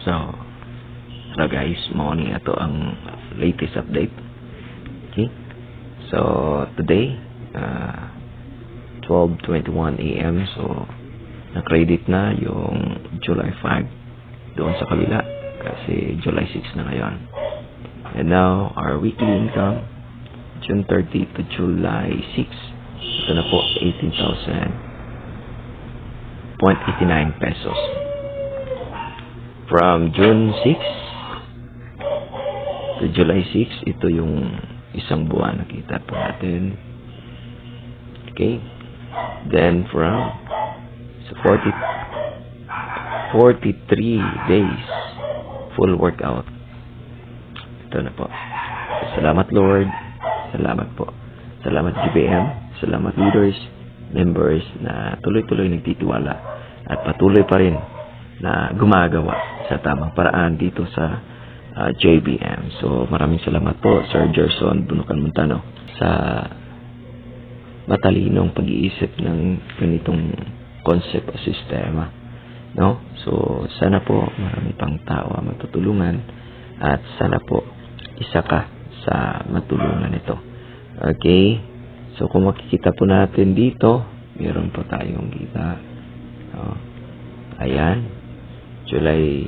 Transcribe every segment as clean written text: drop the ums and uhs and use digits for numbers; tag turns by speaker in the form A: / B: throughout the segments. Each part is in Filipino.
A: So, hello guys, morning ito ang latest update. Okay? So, today, 12:21 AM. So, na-credit na yung July 5 doon sa kabila kasi July 6 na ngayon. And now, our weekly income, June 30 to July 6. Ito na po, 18,000.89 pesos. From June 6 to July 6, ito yung isang buwan nakita po natin. Okay. Then from 43 days full workout. Ito na po. Salamat Lord. Salamat po. Salamat GBM. Salamat leaders, members na tuloy-tuloy nagtitiwala at patuloy pa rin na gumagawa sa tamang paraan dito sa JBM. So, maraming salamat po, Sir Gerson Bunukan Montano, sa matalinong pag-iisip ng ganitong concept o sistema. No? So, sana po marami pang tao matutulungan at sana po isa ka sa matulungan ito. Okay? So, kung makikita po natin dito, meron po tayong kita. Ayan. July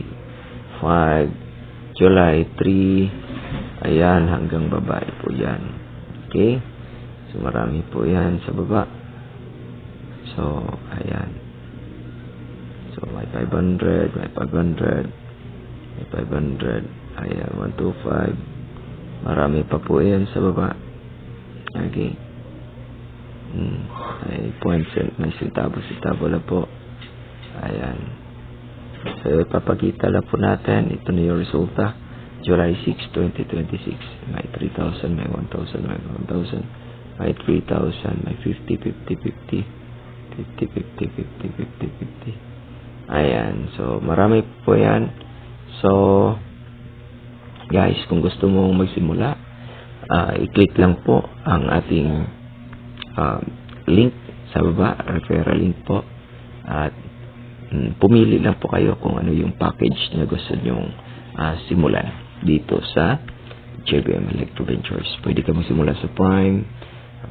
A: 5, July 3, ayan, hanggang babae po yan. Okay? So, marami po yan sa baba. So, ayan. So, may 500, may 500, may 500, ayan, 125. Marami pa po yan sa baba. Okay? May points, may sitabo lang po. Ayan. So, ipapakita lang po natin. Ito na yung resulta. July 6, 2026. May 3,000, may 1,000, may 1,000, may 3,000, may 50, 50, 50, 50, 50, 50, 50. Ayan. So, marami po yan. So, guys, kung gusto mong magsimula, i-click lang po ang ating link sa baba, referral link po. At pumili lang po kayo kung ano yung package na gusto nyong simulan dito sa JBM Electro Ventures. Pwede ka magsimula sa Prime,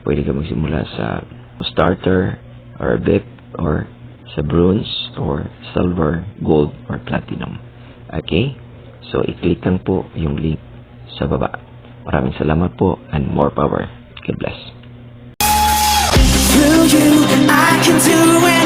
A: pwede ka magsimula sa Starter, or VIP, or sa Bronze, or Silver, Gold, or Platinum. Okay? So, i-click lang po yung link sa baba. Maraming salamat po and more power. God bless.
B: Through you, I can do it.